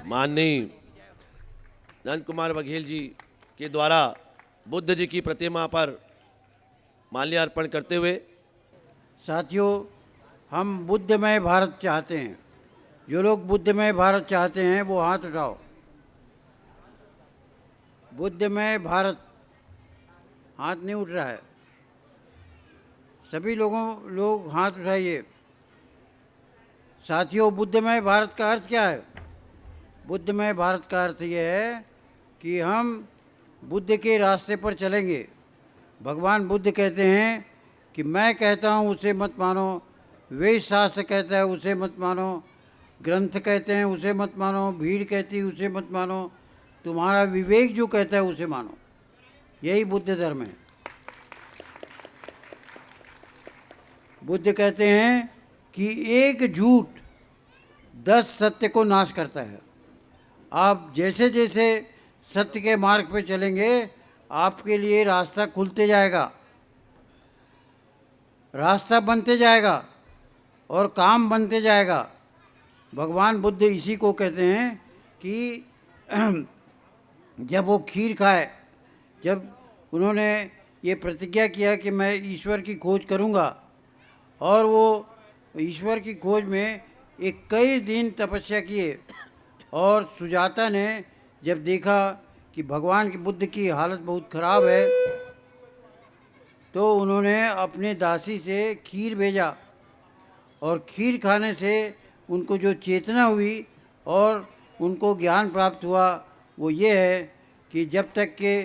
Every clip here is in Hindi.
माननीय नंद कुमार बघेल जी के द्वारा बुद्ध जी की प्रतिमा पर माल्यार्पण करते हुए। साथियों, हम बुद्धमय भारत चाहते हैं। जो लोग बुद्धमय भारत चाहते हैं वो हाथ उठाओ। बुद्धमय भारत, हाथ नहीं उठ रहा है। सभी लोग हाथ उठाइए। साथियों, बुद्धमय भारत का अर्थ क्या है? बुद्धमय भारत का अर्थ ये है कि हम बुद्ध के रास्ते पर चलेंगे। भगवान बुद्ध कहते हैं कि मैं कहता हूँ उसे मत मानो, वेद शास्त्र कहता है उसे मत मानो, ग्रंथ कहते हैं उसे मत मानो, भीड़ कहती है उसे मत मानो, तुम्हारा विवेक जो कहता है उसे मानो। यही बुद्ध धर्म है। बुद्ध कहते हैं कि एक झूठ 10 सत्य को नाश करता है। आप जैसे जैसे सत्य के मार्ग पर चलेंगे आपके लिए रास्ता खुलते जाएगा, रास्ता बनते जाएगा और काम बनते जाएगा। भगवान बुद्ध इसी को कहते हैं कि जब वो खीर खाए, जब उन्होंने ये प्रतिज्ञा किया कि मैं ईश्वर की खोज करूँगा, और वो ईश्वर की खोज में एक कई दिन तपस्या किए, और सुजाता ने जब देखा कि भगवान के बुद्ध की हालत बहुत ख़राब है तो उन्होंने अपने दासी से खीर भेजा, और खीर खाने से उनको जो चेतना हुई और उनको ज्ञान प्राप्त हुआ वो ये है कि जब तक के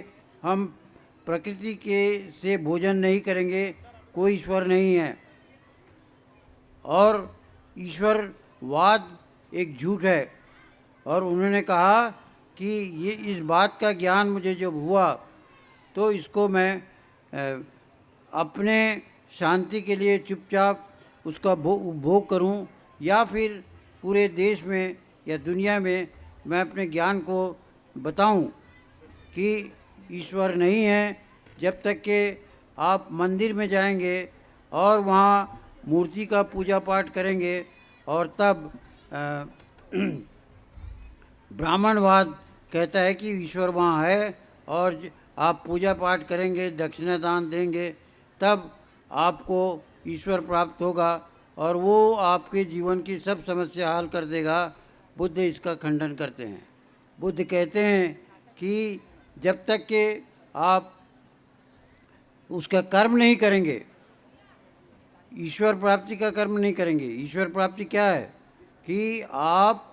हम प्रकृति के से भोजन नहीं करेंगे कोई ईश्वर नहीं है। और ईश्वरवाद एक झूठ है। और उन्होंने कहा कि ये इस बात का ज्ञान मुझे जब हुआ तो इसको मैं अपने शांति के लिए चुपचाप उसका उपभोग करूं, या फिर पूरे देश में या दुनिया में मैं अपने ज्ञान को बताऊं कि ईश्वर नहीं है। जब तक कि आप मंदिर में जाएंगे और वहाँ मूर्ति का पूजा पाठ करेंगे, और तब ब्राह्मणवाद कहता है कि ईश्वर वहाँ है, और आप पूजा पाठ करेंगे, दक्षिणा दान देंगे, तब आपको ईश्वर प्राप्त होगा और वो आपके जीवन की सब समस्या हल कर देगा। बुद्ध इसका खंडन करते हैं। बुद्ध कहते हैं कि जब तक कि आप उसका कर्म नहीं करेंगे, ईश्वर प्राप्ति का कर्म नहीं करेंगे। ईश्वर प्राप्ति क्या है कि आप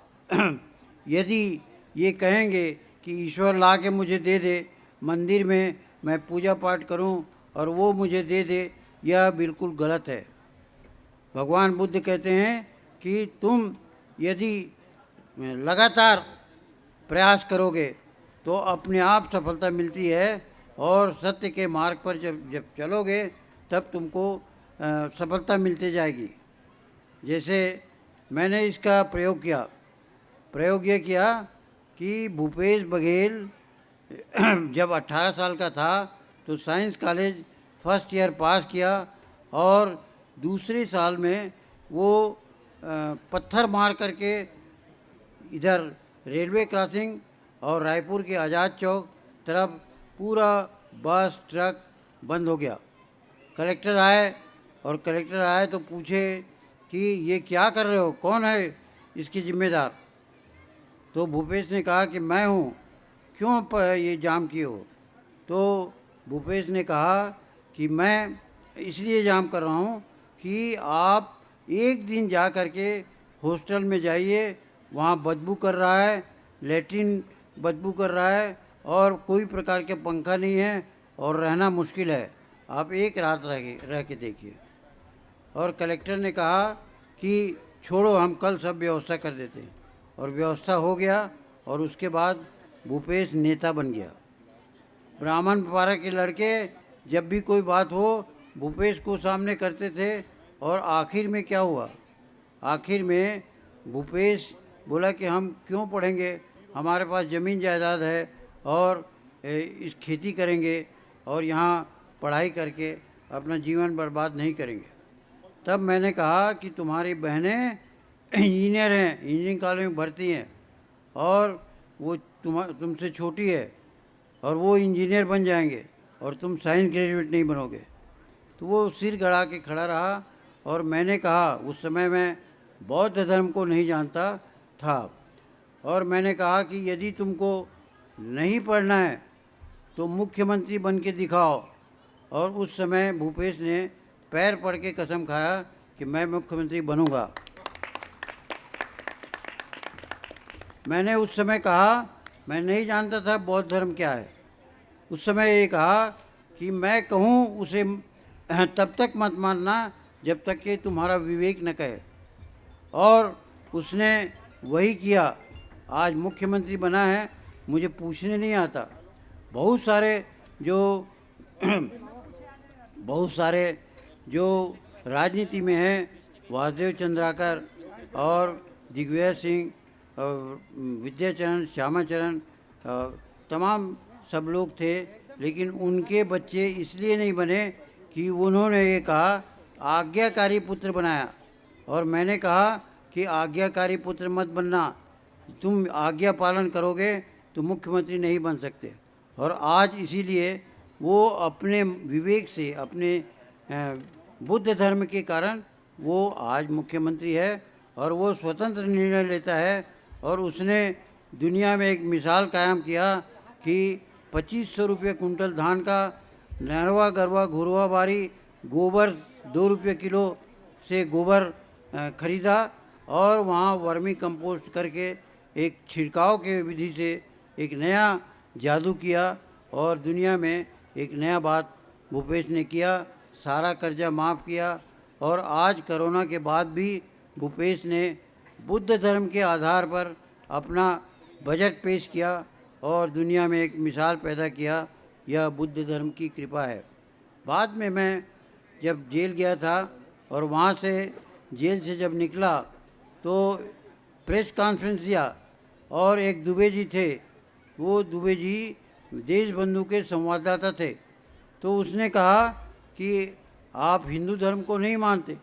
यदि ये कहेंगे कि ईश्वर ला के मुझे दे दे, मंदिर में मैं पूजा पाठ करूं और वो मुझे दे दे, यह बिल्कुल गलत है। भगवान बुद्ध कहते हैं कि तुम यदि लगातार प्रयास करोगे तो अपने आप सफलता मिलती है, और सत्य के मार्ग पर जब चलोगे तब तुमको सफलता मिलती जाएगी। जैसे मैंने इसका प्रयोग ये किया कि भूपेश बघेल जब 18 साल का था तो साइंस कॉलेज फर्स्ट ईयर पास किया, और दूसरे साल में वो पत्थर मार करके इधर रेलवे क्रॉसिंग और रायपुर के आज़ाद चौक तरफ पूरा बस ट्रक बंद हो गया। कलेक्टर आए तो पूछे कि ये क्या कर रहे हो, कौन है इसकी जिम्मेदार? तो भूपेश ने कहा कि मैं हूँ, क्यों ये जाम किए हो? तो भूपेश ने कहा कि मैं इसलिए जाम कर रहा हूँ कि आप एक दिन जा कर के हॉस्टल में जाइए, वहाँ बदबू कर रहा है, लैट्रिन बदबू कर रहा है, और कोई प्रकार के पंखा नहीं है और रहना मुश्किल है। आप एक रात रह के देखिए। और कलेक्टर ने कहा कि छोड़ो, हम कल सब व्यवस्था कर देते हैं। और व्यवस्था हो गया, और उसके बाद भूपेश नेता बन गया। ब्राह्मण पारा के लड़के जब भी कोई बात हो भूपेश को सामने करते थे। और आखिर में क्या हुआ? आखिर में भूपेश बोला कि हम क्यों पढ़ेंगे, हमारे पास ज़मीन जायदाद है और इस खेती करेंगे और यहाँ पढ़ाई करके अपना जीवन बर्बाद नहीं करेंगे। तब मैंने कहा कि तुम्हारी बहनें इंजीनियर हैं, इंजीनियरिंग कॉलेज में भर्ती हैं, और वो तुमसे छोटी है और वो इंजीनियर बन जाएंगे और तुम साइंस ग्रेजुएट नहीं बनोगे। तो वो सिर गड़ा के खड़ा रहा और मैंने कहा, उस समय मैं बौद्ध धर्म को नहीं जानता था, और मैंने कहा कि यदि तुमको नहीं पढ़ना है तो मुख्यमंत्री बन के दिखाओ। और उस समय भूपेश ने पैर पड़ के कसम खाया कि मैं मुख्यमंत्री बनूंगा। मैंने उस समय कहा, मैं नहीं जानता था बौद्ध धर्म क्या है। उस समय ये कहा कि मैं कहूँ उसे तब तक मत मानना जब तक कि तुम्हारा विवेक न कहे। और उसने वही किया। आज मुख्यमंत्री बना है, मुझे पूछने नहीं आता। बहुत सारे जो राजनीति में हैं, वासुदेव चंद्राकर और दिग्विजय सिंह और विद्याचरण, श्यामाचरण, तमाम सब लोग थे, लेकिन उनके बच्चे इसलिए नहीं बने कि उन्होंने ये कहा आज्ञाकारी पुत्र बनाया। और मैंने कहा कि आज्ञाकारी पुत्र मत बनना, तुम आज्ञा पालन करोगे तो मुख्यमंत्री नहीं बन सकते। और आज इसीलिए वो अपने विवेक से, अपने बुद्ध धर्म के कारण वो आज मुख्यमंत्री है और वो स्वतंत्र निर्णय लेता है। और उसने दुनिया में एक मिसाल कायम किया कि 2500 रुपये कुंटल धान का, नरवा गरवा घुरवा बारी, गोबर 2 रुपये किलो से गोबर खरीदा और वहाँ वर्मी कंपोस्ट करके एक छिड़काव के विधि से एक नया जादू किया और दुनिया में एक नया बात भूपेश ने किया, सारा कर्जा माफ़ किया। और आज कोरोना के बाद भी भूपेश ने बुद्ध धर्म के आधार पर अपना बजट पेश किया और दुनिया में एक मिसाल पैदा किया। यह बुद्ध धर्म की कृपा है। बाद में मैं जब जेल गया था और वहाँ से जेल से जब निकला तो प्रेस कॉन्फ्रेंस दिया और एक दुबे जी थे, वो दुबे जी देशबंधु के संवाददाता थे। तो उसने कहा कि आप हिंदू धर्म को नहीं मानते?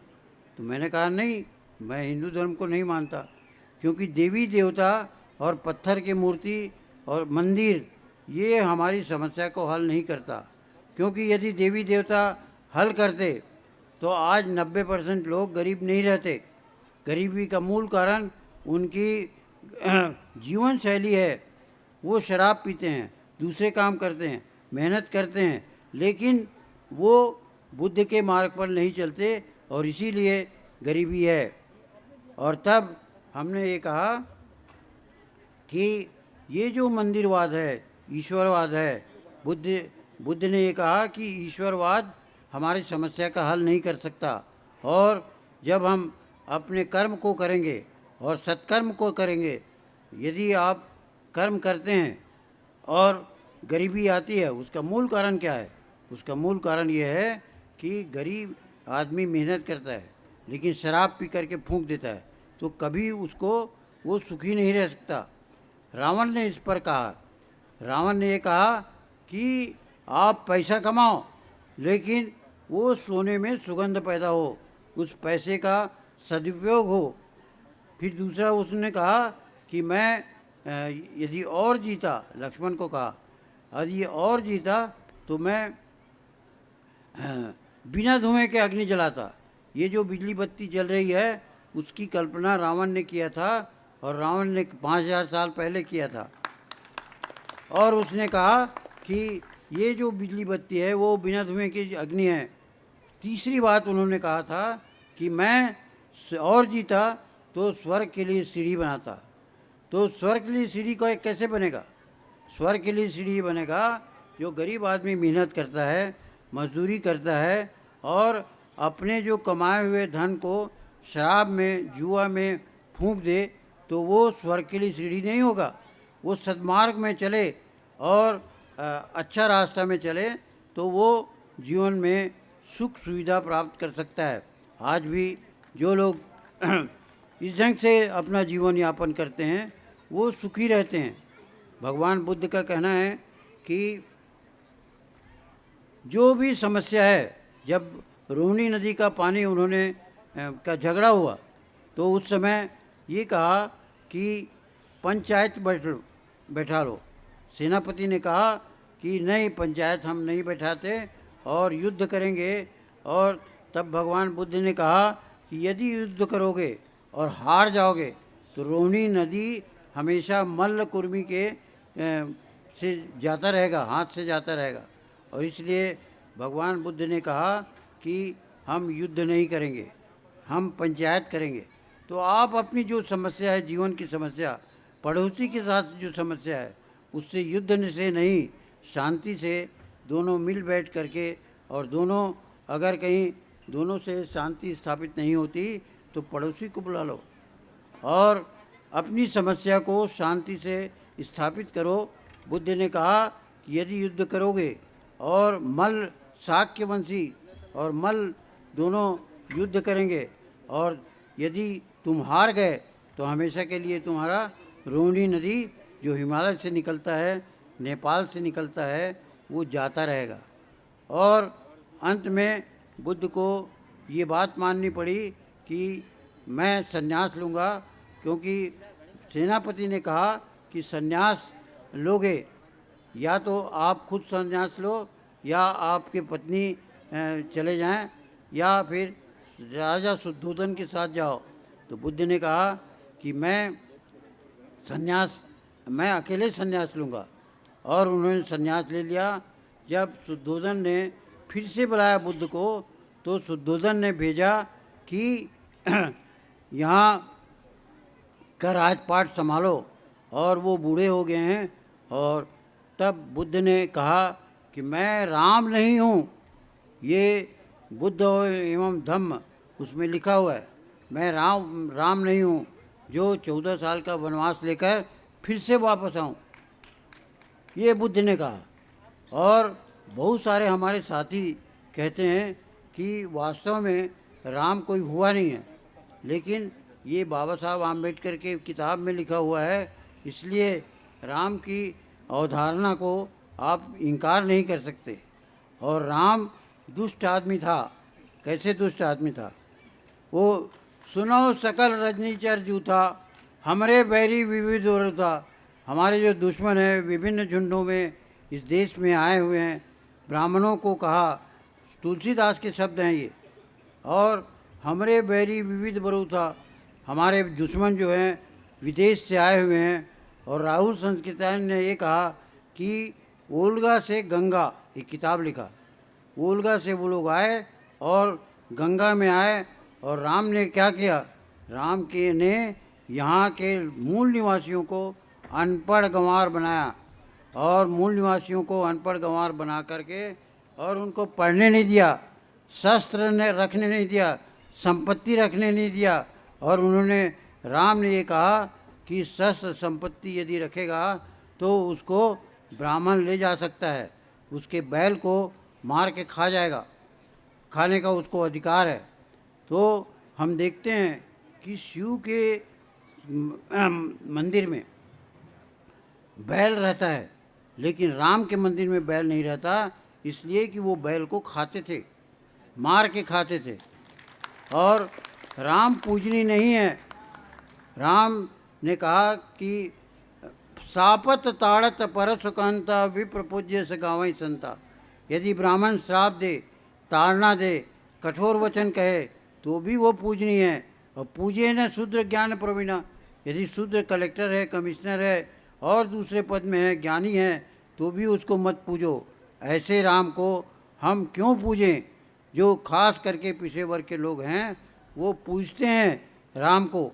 तो मैंने कहा नहीं, मैं हिंदू धर्म को नहीं मानता, क्योंकि देवी देवता और पत्थर की मूर्ति और मंदिर ये हमारी समस्या को हल नहीं करता। क्योंकि यदि देवी देवता हल करते तो आज 90% लोग गरीब नहीं रहते। गरीबी का मूल कारण उनकी जीवन शैली है। वो शराब पीते हैं, दूसरे काम करते हैं, मेहनत करते हैं, लेकिन वो बुद्ध के मार्ग पर नहीं चलते और इसीलिए गरीबी है। और तब हमने ये कहा कि ये जो मंदिरवाद है, ईश्वरवाद है, बुद्ध ने ये कहा कि ईश्वरवाद हमारी समस्या का हल नहीं कर सकता। और जब हम अपने कर्म को करेंगे और सत्कर्म को करेंगे, यदि आप कर्म करते हैं और गरीबी आती है, उसका मूल कारण क्या है? उसका मूल कारण ये है कि गरीब आदमी मेहनत करता है लेकिन शराब पी करके फूंक देता है, तो कभी उसको वो सुखी नहीं रह सकता। रावण ने इस पर कहा, रावण ने ये कहा कि आप पैसा कमाओ लेकिन वो सोने में सुगंध पैदा हो, उस पैसे का सदुपयोग हो। फिर दूसरा उसने कहा कि मैं यदि और जीता, लक्ष्मण को कहा, यदि और जीता तो मैं बिना धुएं के अग्नि जलाता। ये जो बिजली बत्ती जल रही है उसकी कल्पना रावण ने किया था और रावण ने 5000 साल पहले किया था। और उसने कहा कि ये जो बिजली बत्ती है वो बिना धुएं की अग्नि है। तीसरी बात उन्होंने कहा था कि मैं और जीता तो स्वर्ग के लिए सीढ़ी बनाता। तो स्वर्ग के लिए सीढ़ी को कैसे बनेगा? स्वर्ग के लिए सीढ़ी बनेगा जो गरीब आदमी मेहनत करता है, मजदूरी करता है और अपने जो कमाए हुए धन को शराब में, जुआ में फूंक दे, तो वो स्वर्ग के लिए सीढ़ी नहीं होगा। वो सद्मार्ग में चले और अच्छा रास्ता में चले तो वो जीवन में सुख सुविधा प्राप्त कर सकता है। आज भी जो लोग इस ढंग से अपना जीवन यापन करते हैं वो सुखी रहते हैं। भगवान बुद्ध का कहना है कि जो भी समस्या है, जब रोहिणी नदी का पानी उन्होंने का झगड़ा हुआ तो उस समय ये कहा कि पंचायत बैठा लो। सेनापति ने कहा कि नहीं, पंचायत हम नहीं बैठाते और युद्ध करेंगे। और तब भगवान बुद्ध ने कहा कि यदि युद्ध करोगे और हार जाओगे तो रोहिणी नदी हमेशा मल्ल कुर्मी के से जाता रहेगा, हाथ से जाता रहेगा। और इसलिए भगवान बुद्ध ने कहा कि हम युद्ध नहीं करेंगे, हम पंचायत करेंगे। तो आप अपनी जो समस्या है, जीवन की समस्या, पड़ोसी के साथ जो समस्या है, उससे युद्ध से नहीं, शांति से दोनों मिल बैठ करके, और दोनों अगर कहीं दोनों से शांति स्थापित नहीं होती तो पड़ोसी को बुला लो और अपनी समस्या को शांति से स्थापित करो। बुद्ध ने कहा कि यदि युद्ध करोगे और मल्ल, शाक्यवंशी और मल्ल दोनों युद्ध करेंगे, और यदि तुम हार गए तो हमेशा के लिए तुम्हारा रोहिणी नदी जो हिमालय से निकलता है, नेपाल से निकलता है, वो जाता रहेगा। और अंत में बुद्ध को ये बात माननी पड़ी कि मैं संन्यास लूँगा, क्योंकि सेनापति ने कहा कि संन्यास लोगे या तो आप खुद संन्यास लो, या आपके पत्नी चले जाएं, या फिर राजा शुद्धोधन के साथ जाओ। तो बुद्ध ने कहा कि मैं अकेले संन्यास लूँगा, और उन्होंने संन्यास ले लिया। जब शुद्धोधन ने फिर से बुलाया बुद्ध को, तो शुद्धोधन ने भेजा कि यहाँ का राजपाट संभालो, और वो बूढ़े हो गए हैं। और तब बुद्ध ने कहा कि मैं राम नहीं हूँ, ये बुद्ध एवं धम्म उसमें लिखा हुआ है, मैं राम नहीं हूँ जो 14 साल का वनवास लेकर फिर से वापस आऊँ, ये बुद्ध ने कहा। और बहुत सारे हमारे साथी कहते हैं कि वास्तव में राम कोई हुआ नहीं है, लेकिन ये बाबा साहब आम्बेडकर के किताब में लिखा हुआ है, इसलिए राम की अवधारणा को आप इनकार नहीं कर सकते। और राम दुष्ट आदमी था। कैसे दुष्ट आदमी था? वो सुनो सकल रजनीचर जूथा, हमरे बैरी विविध था। हमारे जो दुश्मन हैं विभिन्न झुंडों में इस देश में आए हुए हैं, ब्राह्मणों को कहा, तुलसीदास के शब्द हैं ये। और हमरे बैरी विविध बरू था, हमारे दुश्मन जो हैं विदेश से आए हुए हैं। और राहुल संस्कृतायन ने ये कहा कि ओल्गा से गंगा, एक किताब लिखा, ओल्गा से वो लोग आए और गंगा में आए, और राम ने क्या किया? राम के ने यहाँ के मूल निवासियों को अनपढ़ गंवार बनाया, और मूल निवासियों को अनपढ़ गंवार बना करके और उनको पढ़ने नहीं दिया, शस्त्र ने रखने नहीं दिया, संपत्ति रखने नहीं दिया। और उन्होंने, राम ने ये कहा कि शस्त्र संपत्ति यदि रखेगा तो उसको ब्राह्मण ले जा सकता है, उसके बैल को मार के खा जाएगा, खाने का उसको अधिकार है। तो हम देखते हैं कि शिव के मंदिर में बैल रहता है, लेकिन राम के मंदिर में बैल नहीं रहता, इसलिए कि वो बैल को खाते थे, मार के खाते थे। और राम पूजनीय नहीं है। राम ने कहा कि सापत ताड़त परसुकांता विप्र पूज्य से गावई संता। यदि ब्राह्मण श्राप दे, ताड़ना दे, कठोर वचन कहे तो भी वो पूजनीय है। और पूजे न शूद्र ज्ञान प्रवीणा, यदि शूद्र कलेक्टर है, कमिश्नर है और दूसरे पद में है, ज्ञानी है, तो भी उसको मत पूजो। ऐसे राम को हम क्यों पूजें? जो खास करके पिछड़े वर्ग के लोग हैं वो पूजते हैं राम को,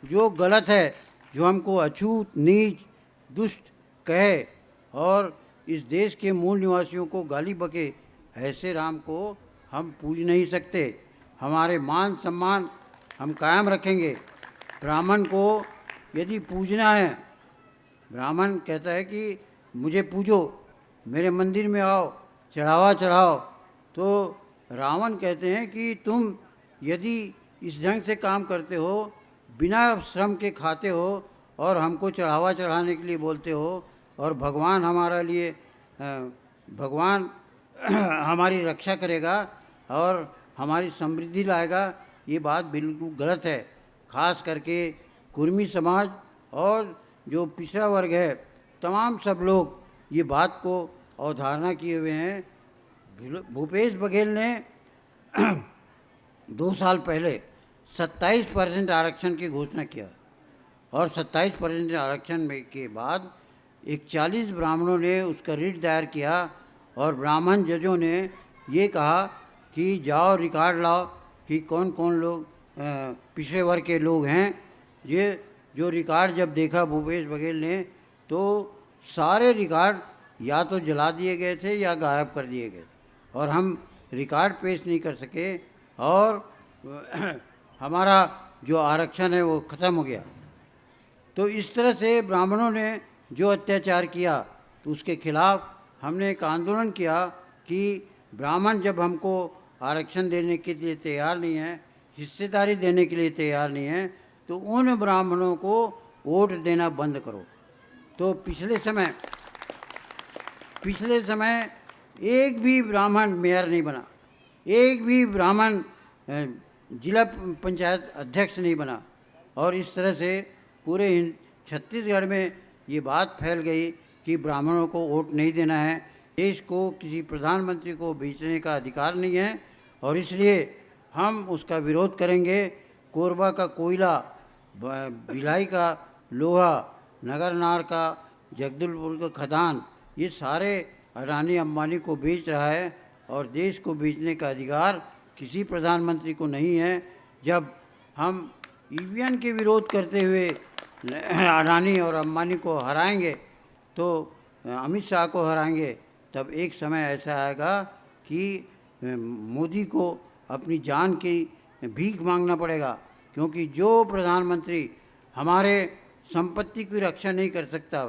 जो गलत है, जो हमको अछूत, नीच, दुष्ट कहे और इस देश के मूल निवासियों को गाली बके, ऐसे राम को हम पूज नहीं सकते। हमारे मान सम्मान हम कायम रखेंगे। ब्राह्मण को यदि पूजना है, ब्राह्मण कहता है कि मुझे पूजो, मेरे मंदिर में आओ, चढ़ावा चढ़ाओ, तो रावण कहते हैं कि तुम यदि इस ढंग से काम करते हो, बिना श्रम के खाते हो और हमको चढ़ावा चढ़ाने के लिए बोलते हो, और भगवान हमारा लिए भगवान हमारी रक्षा करेगा और हमारी समृद्धि लाएगा, ये बात बिल्कुल गलत है। खास करके कुर्मी समाज और जो पिछड़ा वर्ग है तमाम सब लोग ये बात को अवधारणा किए हुए हैं। भूपेश बघेल ने 2 साल पहले 27% आरक्षण की घोषणा किया और 27% आरक्षण में के बाद 41 ब्राह्मणों ने उसका रिट दायर किया और ब्राह्मण जजों ने ये कहा कि जाओ रिकॉर्ड लाओ कि कौन कौन लोग पिछड़े वर्ग के लोग हैं। ये जो रिकॉर्ड जब देखा भूपेश बघेल ने तो सारे रिकॉर्ड या तो जला दिए गए थे या गायब कर दिए गए थे और हम रिकॉर्ड पेश नहीं कर सके और हमारा जो आरक्षण है वो ख़त्म हो गया। तो इस तरह से ब्राह्मणों ने जो अत्याचार किया तो उसके खिलाफ हमने एक आंदोलन किया कि ब्राह्मण जब हमको आरक्षण देने के लिए तैयार नहीं है, हिस्सेदारी देने के लिए तैयार नहीं है, तो उन ब्राह्मणों को वोट देना बंद करो। तो पिछले समय एक भी ब्राह्मण मेयर नहीं बना, एक भी ब्राह्मण जिला पंचायत अध्यक्ष नहीं बना और इस तरह से पूरे छत्तीसगढ़ में ये बात फैल गई कि ब्राह्मणों को वोट नहीं देना है। देश को किसी प्रधानमंत्री को बेचने का अधिकार नहीं है और इसलिए हम उसका विरोध करेंगे। कोरबा का कोयला, भिलाई का लोहा, नगरनार का, जगदलपुर का खदान, ये सारे अडानी अंबानी को बेच रहा है और देश को बेचने का अधिकार किसी प्रधानमंत्री को नहीं है। जब हम ईवीएम के विरोध करते हुए अडानी और अंबानी को हराएंगे तो अमित शाह को हराएंगे, तब एक समय ऐसा आएगा कि मोदी को अपनी जान की भीख मांगना पड़ेगा, क्योंकि जो प्रधानमंत्री हमारे संपत्ति की रक्षा नहीं कर सकता,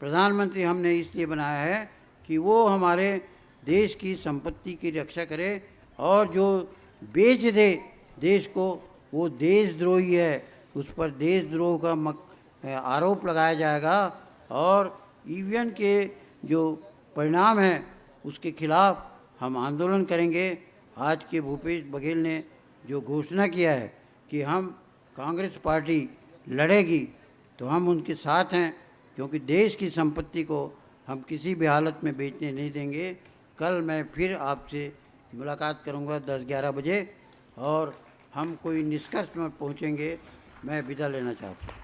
प्रधानमंत्री हमने इसलिए बनाया है कि वो हमारे देश की संपत्ति की रक्षा करे और जो बेच दे देश को वो देशद्रोही है, उस पर देशद्रोह का आरोप लगाया जाएगा और ईवीएम के जो परिणाम हैं उसके खिलाफ हम आंदोलन करेंगे। आज के भूपेश बघेल ने जो घोषणा किया है कि हम कांग्रेस पार्टी लड़ेगी, तो हम उनके साथ हैं, क्योंकि देश की संपत्ति को हम किसी भी हालत में बेचने नहीं देंगे। कल मैं फिर आपसे मुलाकात करूंगा 10-11 बजे और हम कोई निष्कर्ष में पहुंचेंगे। मैं विदा लेना चाहता हूँ।